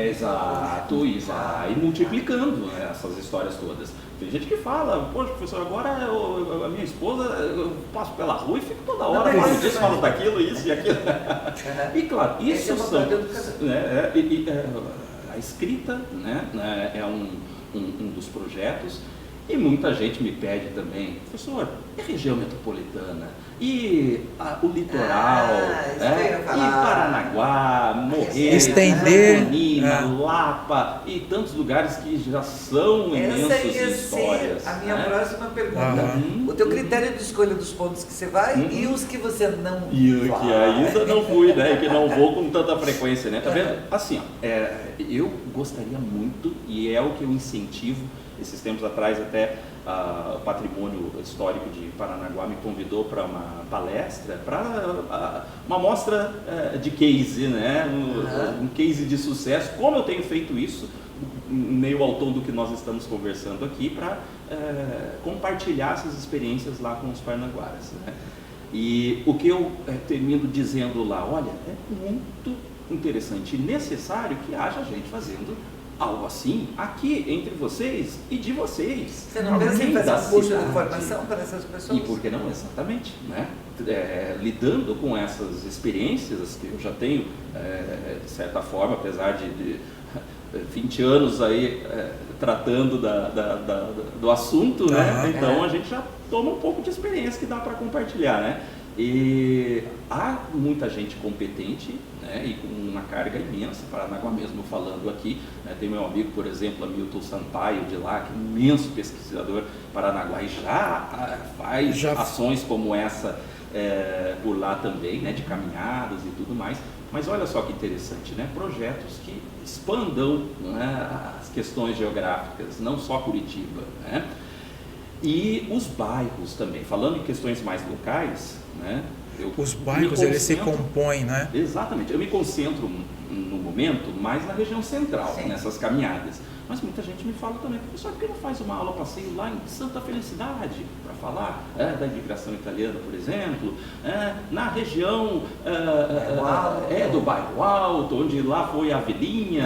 Exato, e vai multiplicando, né, essas histórias todas. Tem gente que fala, poxa, professor, agora a minha esposa, eu passo pela rua e fico toda hora falando disso, falo daquilo, isso e aquilo. E claro, isso são... a escrita, né, é um dos projetos. E muita gente me pede também, professor, e a região metropolitana? E o litoral? E Paranaguá, Morretes, estender, Menina, Lapa e tantos lugares que já são imensos histórias. A minha próxima pergunta. Uhum. O teu critério de escolha dos pontos que você vai e os que você não vai. E que ainda não fui, né? E que não vou com tanta frequência, né? Tá vendo? Assim, ó, eu gostaria muito, e é o que eu incentivo. Esses tempos atrás até o Patrimônio Histórico de Paranaguá me convidou para uma palestra, para uma mostra de case, né? Um case de sucesso. Como eu tenho feito isso, meio ao tom do que nós estamos conversando aqui, para compartilhar essas experiências lá com os paranaguaras, né? E o que eu termino dizendo lá, olha, é muito interessante e necessário que haja gente fazendo algo assim aqui entre vocês e de vocês. Você não pensa em fazer um curso de formação para essas pessoas? E por que não? Exatamente, né? Lidando com essas experiências que eu já tenho, de certa forma, apesar de 20 anos aí tratando do assunto, né? Então a gente já toma um pouco de experiência que dá para compartilhar, né? E há muita gente competente, né, e com uma carga imensa, Paranaguá mesmo falando aqui, né, tem meu amigo, por exemplo, Hamilton Sampaio de lá, que é um imenso pesquisador Paranaguá e já faz ações como essa por lá também, né, de caminhadas e tudo mais. Mas olha só que interessante, né, projetos que expandam, né, as questões geográficas, não só Curitiba, né? E os bairros também, falando em questões mais locais, né? Os bairros, eles se compõem, né? Exatamente, eu me concentro no momento mais na região central, nessas caminhadas. Mas muita gente me fala também, professor, por que não faz uma aula passeio lá em Santa Felicidade, para falar da imigração italiana, por exemplo, na região do Bairro Alto, onde lá foi a Vilinha,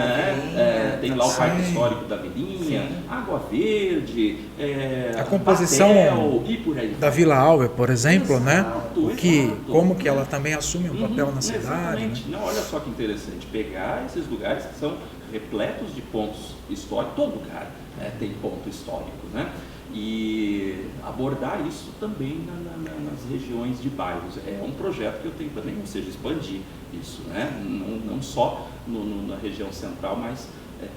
tem lá o Parque Histórico da Vilinha, Água Verde, a composição Batel, e por aí da Vila Auer, por exemplo, exato, né? Como que ela também assume um papel na cidade. Exatamente. Né? Não, olha só que interessante, pegar esses lugares que são repletos de pontos históricos, todo lugar tem ponto histórico, né? E abordar isso também nas regiões de bairros. É um projeto que eu tenho também, ou seja, expandir isso, né? Não só na região central, mas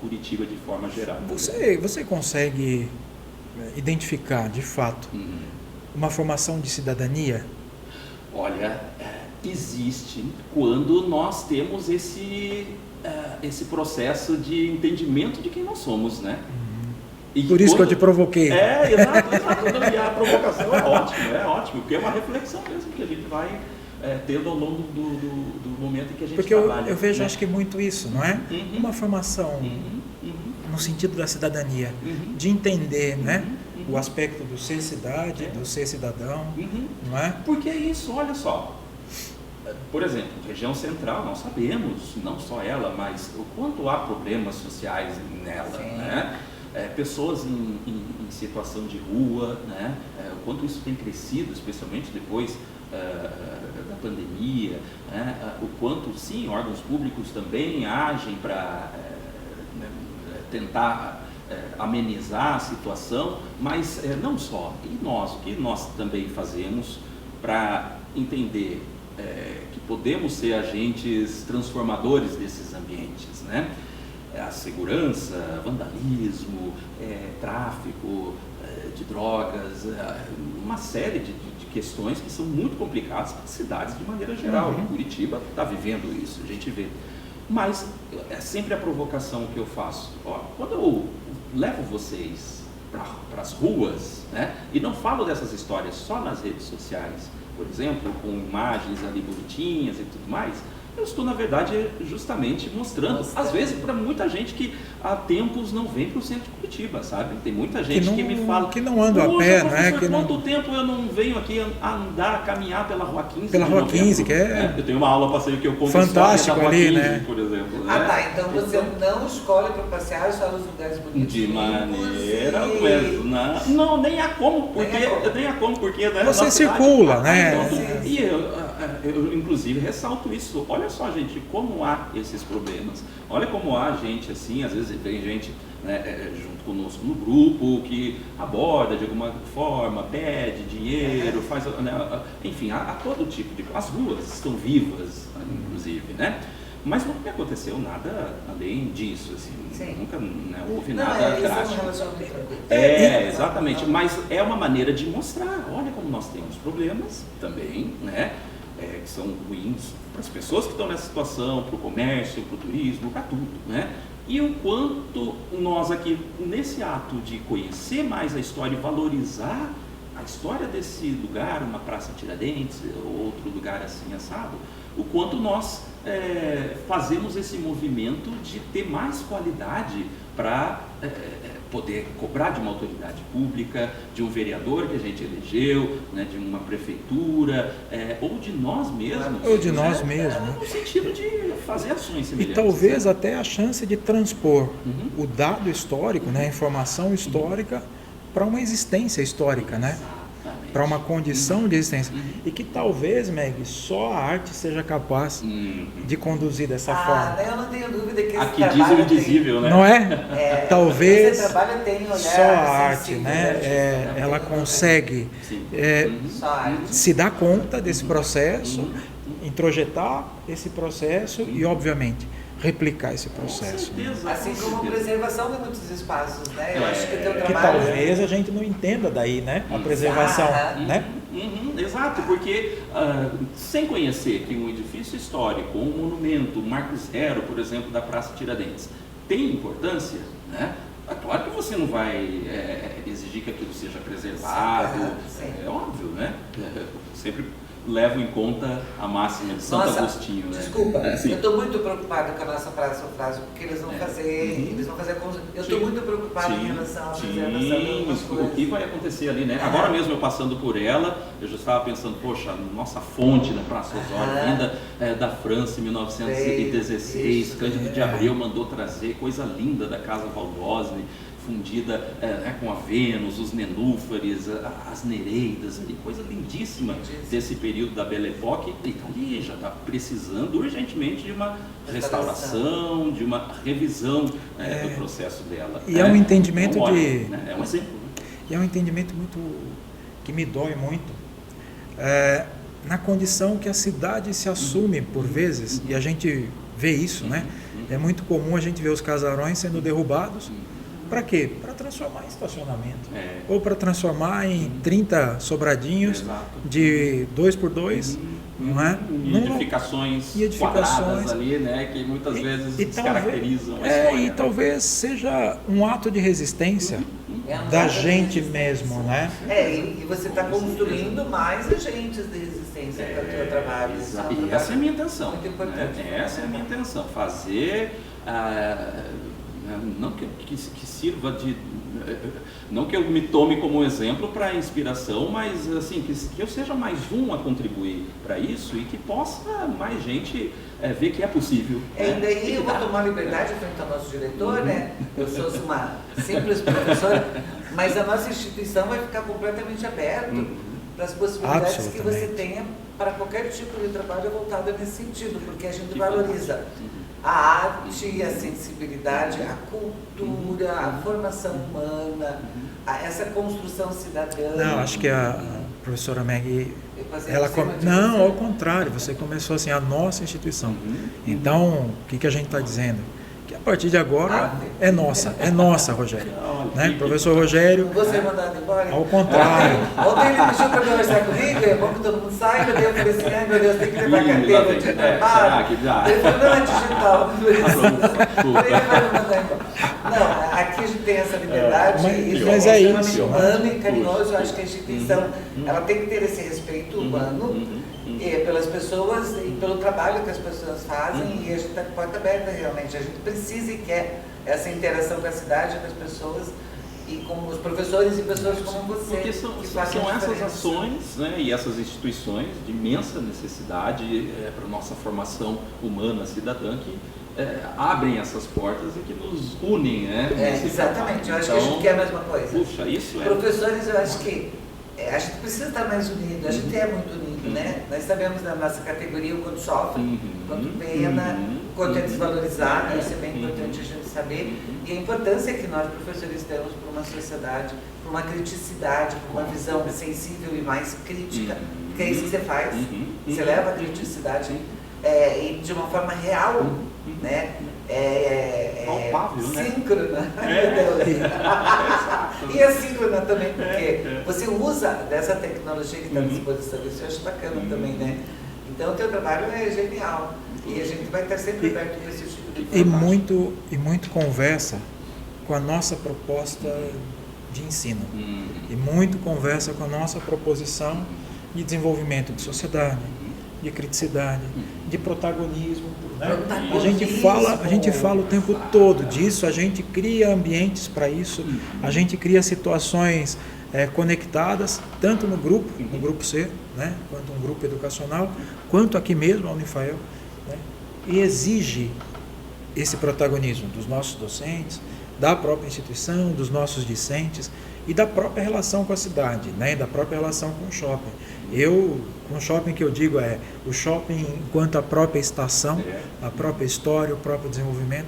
Curitiba de forma geral. Você consegue identificar, de fato, uma formação de cidadania? Olha, existe quando nós temos esse processo de entendimento de quem nós somos, né? E por isso que eu te provoquei. Exato. E a provocação é ótimo, porque é uma reflexão mesmo que a gente vai tendo ao longo do momento em que a gente trabalha. Porque eu vejo, né? Acho que muito isso, não é? Uma formação no sentido da cidadania, de entender, né? O aspecto do ser cidade, do ser cidadão, não é? Porque é isso, olha só. Por exemplo, região central, nós sabemos, não só ela, mas o quanto há problemas sociais nela, né? Pessoas em situação de rua, né? O quanto isso tem crescido, especialmente depois da pandemia, né? O quanto, sim, órgãos públicos também agem para tentar amenizar a situação, mas não só, e nós, o que nós também fazemos para entender que podemos ser agentes transformadores desses ambientes, né? A segurança, vandalismo, tráfico de drogas, uma série de questões que são muito complicadas para as cidades de maneira geral. Curitiba está vivendo isso, a gente vê. Mas é sempre a provocação que eu faço. Quando eu levo vocês para as ruas, né? E não falo dessas histórias só nas redes sociais, por exemplo, com imagens ali bonitinhas e tudo mais. Eu estou, na verdade, justamente mostrando, às vezes, para muita gente que há tempos não vem para o centro de Curitiba, sabe? Tem muita gente que me fala... Que não anda a pé, não é? Quanto tempo eu não venho aqui andar, caminhar pela Rua 15? Pela Rua 15, que é... Eu tenho uma aula passeio que eu conto fantástico da Rua ali, 15, né? por exemplo. Ah, tá. Então você não escolhe para passear só nos lugares bonitos. De maneira alguma. Não, nem há como, porque né, você circula, né? E eu, inclusive, ressalto isso. Olha só, gente, como há esses problemas. Olha como há gente assim, às vezes vem gente, né, junto conosco no grupo que aborda de alguma forma, pede dinheiro, faz, né, enfim, há todo tipo de... As ruas estão vivas, inclusive, né? Mas nunca me aconteceu nada além disso, assim. Sim. Nunca, né, houve nada drástico. Exatamente. Mas é uma maneira de mostrar, olha como nós temos problemas também, né? Que são ruins para as pessoas que estão nessa situação, para o comércio, para o turismo, para tudo, né? E o quanto nós aqui, nesse ato de conhecer mais a história e valorizar a história desse lugar, uma Praça Tiradentes, outro lugar assim assado, o quanto nós fazemos esse movimento de ter mais qualidade para poder cobrar de uma autoridade pública, de um vereador que a gente elegeu, né, de uma prefeitura, ou de nós mesmos. Ou de nós mesmos. No sentido de fazer ações semelhantes. E talvez até a chance de transpor o dado histórico, né, a informação histórica, para uma existência histórica, né? Para uma condição de existência. E que talvez, Meg, só a arte seja capaz de conduzir dessa forma. Eu não tenho dúvida que esse aqui diz o indizível, né? Não é? Talvez esse trabalho tem um olhar só a arte, sensível, né? Ela consegue se dar conta desse processo, introjetar esse processo e, obviamente, replicar esse processo. Com certeza, assim como a preservação de muitos espaços, né? Eu acho que o teu Que trabalho... talvez a gente não entenda daí, né? A preservação, né? Exato, porque sem conhecer que um edifício histórico, um monumento, um marco zero, por exemplo, da Praça Tiradentes, tem importância, né? É claro que você não vai exigir que aquilo seja preservado, é óbvio, né? Sempre levo em conta a máxima de Santo Agostinho, né? Desculpa, eu estou muito preocupado com a nossa Praça Frase, porque eles vão fazer, eu estou muito preocupado em relação à preservação de algumas coisas. O que vai acontecer ali, né? Agora mesmo eu passando por ela, eu já estava pensando, poxa, nossa fonte na Praça Osório, vinda da França em 1916, Cândido de Abreu mandou trazer, coisa linda da Casa Valdosne, fundida com a Vênus, os nenúfares, as nereidas, ali, coisa lindíssima desse período da Belle Époque. Então ali já está precisando urgentemente de uma restauração, de uma revisão do processo dela. E é um entendimento né? É um exemplo. E é um entendimento muito que me dói muito. Na condição que a cidade se assume por vezes, e a gente vê isso, né? É muito comum a gente ver os casarões sendo derrubados. Para quê? Para transformar em estacionamento. Ou para transformar em 30 sobradinhos de 2x2, não é? E edificações quadradas ali, né? Que muitas vezes descaracterizam a história. E talvez seja um ato de resistência da gente mesmo, né? E você está construindo mais agentes de resistência para o teu trabalho. E essa é a minha intenção. Muito importante. Essa é a minha intenção. Fazer... não que sirva de... Não que eu me tome como exemplo para inspiração, mas assim, que eu seja mais um a contribuir para isso e que possa mais gente ver que é possível. E daí eu vou tomar liberdade frente ao nosso diretor, né? Eu sou uma simples professora, mas a nossa instituição vai ficar completamente aberta para as possibilidades que você tenha para qualquer tipo de trabalho voltado nesse sentido, porque a gente valoriza a arte, a sensibilidade, a cultura, a formação humana, essa construção cidadã. Não, acho que a professora Meg, não, ao contrário, você começou assim, a nossa instituição. Então, o que a gente está dizendo? Que a partir de agora é nossa, Rogério. Né? Professor Rogério. Você mandado embora? Ao contrário. Ontem ele deixou para conversar comigo, é bom que todo mundo saiba, daí eu falei assim, ai meu Deus, tem que levar carteira de trabalho. Ele falou, não, é digital. Ele vai me mandar embora. Não, aqui aqui a gente tem essa liberdade, mas é extremamente isso, humano e carinhoso. Eu acho que a instituição ela tem que ter esse respeito humano pelas pessoas e pelo trabalho que as pessoas fazem, e a gente está com a porta aberta realmente. A gente precisa e quer essa interação com a cidade, com as pessoas e com os professores e pessoas como você. Porque são essas ações, né, e essas instituições de imensa necessidade para a nossa formação humana, cidadã, que abrem essas portas e que nos unem, né? Exatamente, eu acho que a gente quer a mesma coisa. Puxa, isso Professores, eu acho que a gente precisa estar mais unido, a gente é muito unido, né? Nós sabemos na nossa categoria o quanto sofre, quanto pena, quanto é desvalorizado, isso é bem importante a gente saber. E a importância que nós, professores, temos para uma sociedade, para uma criticidade, para uma visão sensível e mais crítica, que é isso que você faz. Você leva a criticidade e de uma forma real, né? Palpável, né? Síncrona, e assíncrona também, porque você usa dessa tecnologia que está à disposição, isso eu acho bacana também, né? Então o teu trabalho é genial e a gente vai estar sempre aberto para esse tipo de informação. E muito conversa com a nossa proposta de ensino, e muito conversa com a nossa proposição de desenvolvimento de sociedade, de criticidade, de protagonismo, né? A gente fala o tempo todo disso, a gente cria ambientes para isso, a gente cria situações conectadas, tanto no grupo C, né? Quanto um grupo educacional, quanto aqui mesmo, a Unifael, né? E exige esse protagonismo dos nossos docentes, da própria instituição, dos nossos discentes e da própria relação com a cidade, né? E da própria relação com o shopping. Com o shopping que eu digo o shopping enquanto a própria estação, a própria história, o próprio desenvolvimento.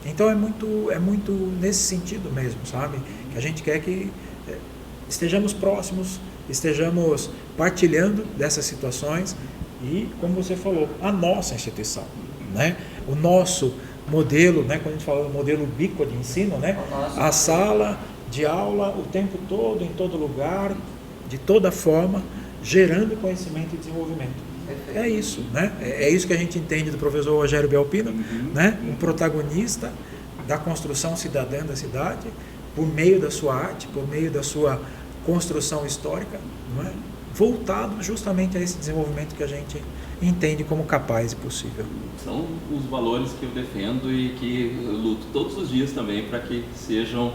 Então é muito nesse sentido mesmo, sabe? Que a gente quer que estejamos próximos, estejamos partilhando dessas situações e, como você falou, a nossa instituição, né? O nosso modelo, né? Quando a gente fala do modelo ubíqua de ensino, né? A sala de aula o tempo todo, em todo lugar, de toda forma, gerando conhecimento e desenvolvimento. É isso, né? É isso que a gente entende do professor Rogério Belpino, né? Um protagonista da construção cidadã da cidade, por meio da sua arte, por meio da sua construção histórica, não é? Voltado justamente a esse desenvolvimento que a gente entende como capaz e possível. São os valores que eu defendo e que eu luto todos os dias também para que sejam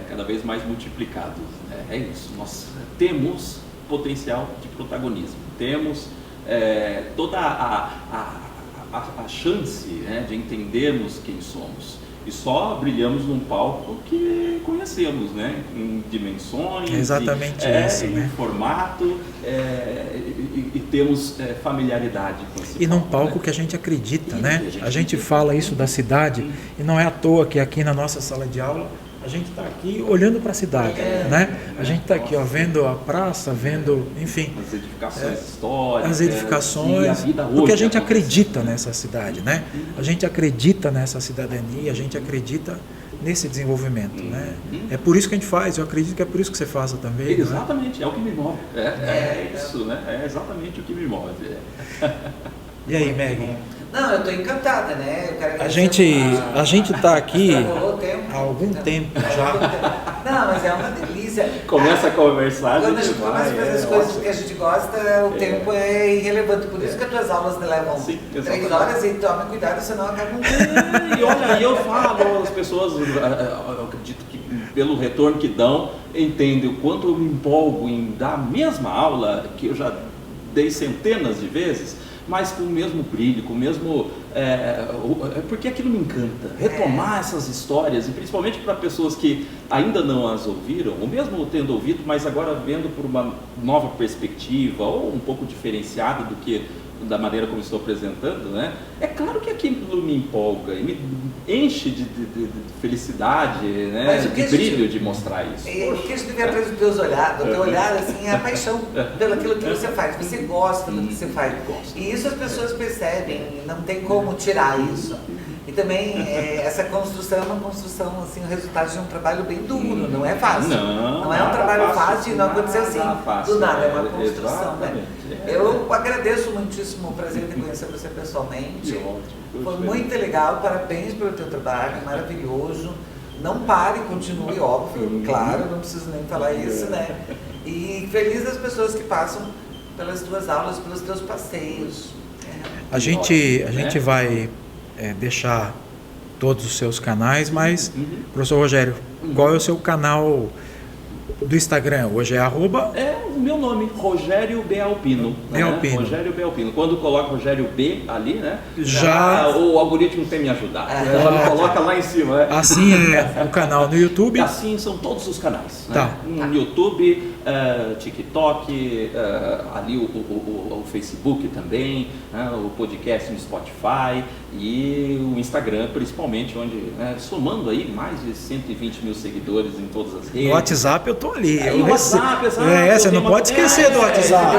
cada vez mais multiplicados. É isso, nós temos potencial de protagonismo, temos toda a chance, né, de entendermos quem somos, e só brilhamos num palco que conhecemos, né, em dimensões, exatamente isso, em né? formato, e temos familiaridade com esse e num palco, palco, né? que a gente acredita, né? A gente fala isso da cidade e não é à toa que aqui na nossa sala de aula a gente está aqui olhando para a cidade, né? A gente está aqui, vendo a praça, vendo, enfim, as edificações históricas, as edificações, e a vida hoje porque a gente acontece. acredita nessa cidade, né? A gente acredita nessa cidadania, a gente acredita nesse desenvolvimento, né? É por isso que a gente faz, eu acredito que é por isso que você faz também. Exatamente, é o que me move. Isso, né? É exatamente o que me move. E aí, Meg? Não, eu estou encantada, né? Eu quero A gente está aqui há algum tempo já. Não, mas é uma delícia. Começa a conversar, Quando a gente começa a fazer as coisas que a gente gosta, o tempo é irrelevante. Por isso que as tuas aulas levam 3 horas, e tome cuidado, senão acabam. E olha, eu falo, as pessoas, eu acredito que pelo retorno que dão, entendem o quanto eu me empolgo em dar a mesma aula que eu já dei centenas de vezes, mas com o mesmo brilho, com o mesmo... porque aquilo me encanta. Retomar essas histórias, e principalmente para pessoas que ainda não as ouviram, ou mesmo tendo ouvido, mas agora vendo por uma nova perspectiva, ou um pouco diferenciada do que da maneira como estou apresentando, né? É claro que aquilo me empolga e me enche de felicidade, né? De brilho de mostrar isso. O que a gente devia atrás do teu olhar assim, é a paixão pelo aquilo que você faz. Você gosta do que você faz. E isso as pessoas percebem, não tem como tirar isso. E também essa construção é uma construção, assim, o resultado de um trabalho bem duro, não é fácil. Não é um trabalho fácil, não aconteceu assim do nada, é uma construção, né? Eu agradeço muitíssimo o prazer de conhecer você pessoalmente. Foi muito legal, parabéns pelo teu trabalho, maravilhoso. não pare, continue, óbvio, claro, não preciso nem falar isso, né? E feliz das pessoas que passam pelas tuas aulas, pelos teus passeios. A gente vai deixar todos os seus canais, mas, professor Rogério, qual é o seu canal do Instagram? Hoje é arroba... É o meu nome, Rogério B. Alpino. Alpino. Rogério B. Alpino. Quando coloca Rogério B ali, né? Já o algoritmo tem me ajudado. Quando coloca lá em cima. Né? Assim é o canal no YouTube? Assim são todos os canais. Tá. Né? No YouTube, TikTok, ali o Facebook também, né? O podcast no Spotify e o Instagram, principalmente, onde, somando aí mais de 120 mil seguidores em todas as redes. No WhatsApp eu tô ali. O WhatsApp, exato. Você não pode esquecer do WhatsApp.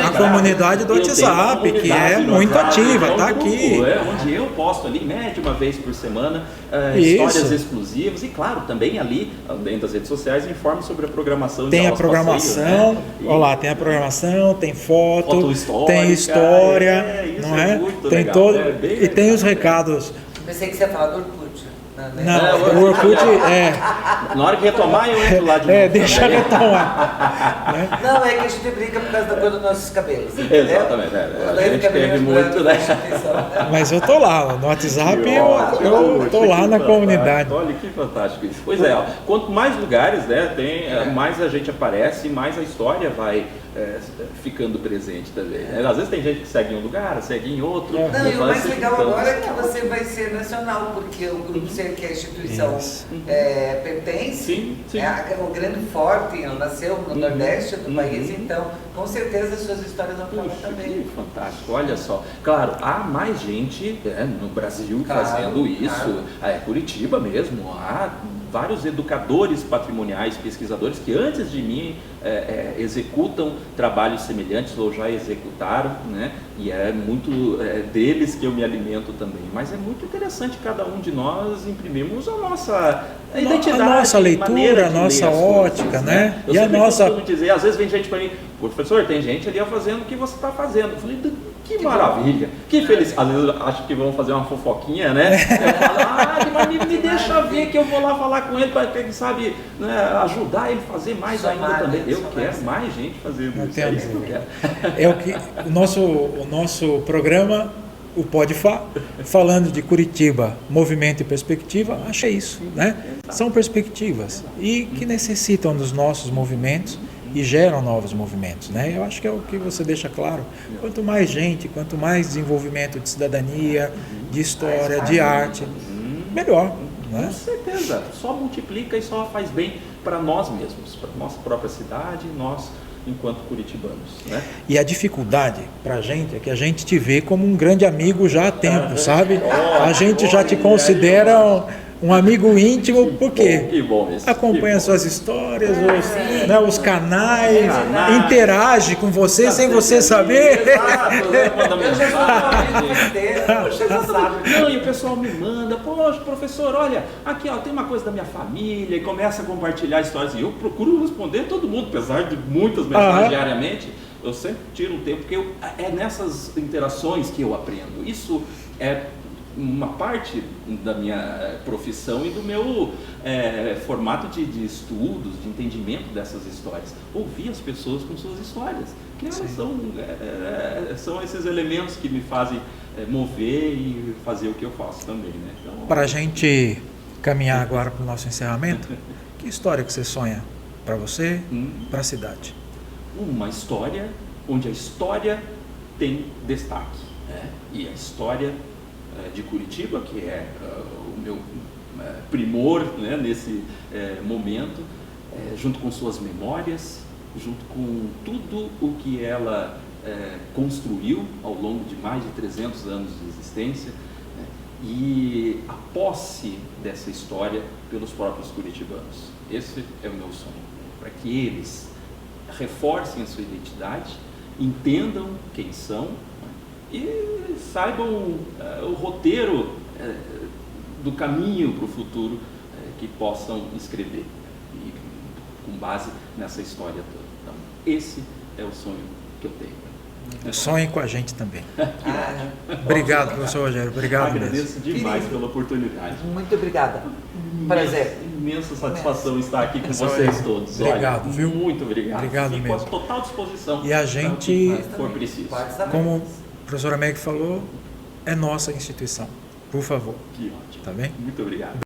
A comunidade do WhatsApp, que é muito ativa, tá aqui. Onde eu posto ali, média uma vez por semana, histórias exclusivas e, claro, também ali, dentro das redes sociais, informo sobre a programação. Tem a programação, passeios, né? Olha lá, tem a programação, tem foto tem história, não é? Tem legal, todo, e tem os recados. Pensei que você ia falar do Orkut. Não, o Orkut Na hora que retomar, eu entro lá de novo. Deixa retomar. Né? Não, é que a gente brinca por causa da cor dos nossos cabelos. Exatamente. A gente teve muito, né? Mas eu tô lá, no WhatsApp eu tô lá na comunidade. Olha que fantástico isso. Pois é, quanto mais lugares, né, tem, mais a gente aparece, mais a história vai ficando presente também. Às vezes tem gente que segue em um lugar, segue em outro. Não, e o mais legal agora é que você vai ser nacional, porque o Grupo C, que a instituição pertence, sim. É o grande forte, ele nasceu no Nordeste do país, então com certeza as suas histórias vão falar também. Que fantástico, olha só. Claro, há mais gente no Brasil fazendo isso. Curitiba mesmo, há vários educadores patrimoniais, pesquisadores que antes de mim executam trabalhos semelhantes ou já executaram, né? E é muito deles que eu me alimento também. Mas é muito interessante cada um de nós imprimirmos a nossa identidade, a nossa leitura, a nossa ótica, coisas, né? Eu e a nossa dizer, às vezes vem gente para mim, professor, tem gente ali fazendo o que você está fazendo. Eu falei, que maravilha, que feliz. Às vezes eu acho que vão fazer uma fofoquinha, né? Eu falo, mas me deixa ver que eu vou lá falar com ele para quem sabe, né, ajudar ele a fazer mais ainda também. Eu quero mais gente fazendo isso. É isso que eu quero. É o que o nosso programa, o Podfá, falando de Curitiba, movimento e perspectiva, acho isso, né? São perspectivas e que necessitam dos nossos movimentos e geram novos movimentos, né? Eu acho que é o que você deixa claro. Quanto mais gente, quanto mais desenvolvimento de cidadania, de história, de arte, melhor. Né? Com certeza. Só multiplica e só faz bem para nós mesmos, para nossa própria cidade, nós enquanto curitibanos. Né? E a dificuldade para a gente é que a gente te vê como um grande amigo já há tempo, sabe? A gente já te considera um amigo íntimo, porque acompanha suas histórias, os canais, interage com você sem você saber. Não, e o pessoal me manda, poxa, professor, olha, aqui tem uma coisa da minha família, e começa a compartilhar histórias, e eu procuro responder todo mundo, apesar de muitas mensagens diariamente, eu sempre tiro um tempo, porque é nessas interações que eu aprendo. Isso é uma parte da minha profissão e do meu formato de estudos, de entendimento dessas histórias. Ouvir as pessoas com suas histórias, que elas são esses elementos que me fazem mover e fazer o que eu faço também. Né? Então, para a gente caminhar agora para o nosso encerramento, que história que você sonha para você, para a cidade? Uma história onde a história tem destaque. E a história de Curitiba, que é o meu primor, né, nesse momento, junto com suas memórias, junto com tudo o que ela construiu ao longo de mais de 300 anos de existência, né, e a posse dessa história pelos próprios curitibanos. Esse é o meu sonho, para que eles reforcem a sua identidade, entendam quem são, e saibam o roteiro do caminho para o futuro que possam escrever, e com base nessa história toda. Então, esse é o sonho que eu tenho. Sonhem com a gente também. Ah, Obrigado, professor Rogério. Obrigado mesmo. Agradeço demais pela oportunidade. muito obrigada. Prazer. Imensa satisfação estar aqui com Só vocês eu. todos. Obrigado, Olha, viu? Muito obrigado. Obrigado Fico mesmo. à total disposição. E a gente, para o que for preciso. Pode saber. como a professora Meg falou, é nossa instituição. Por favor, Que ótimo. tá bem? Muito obrigado.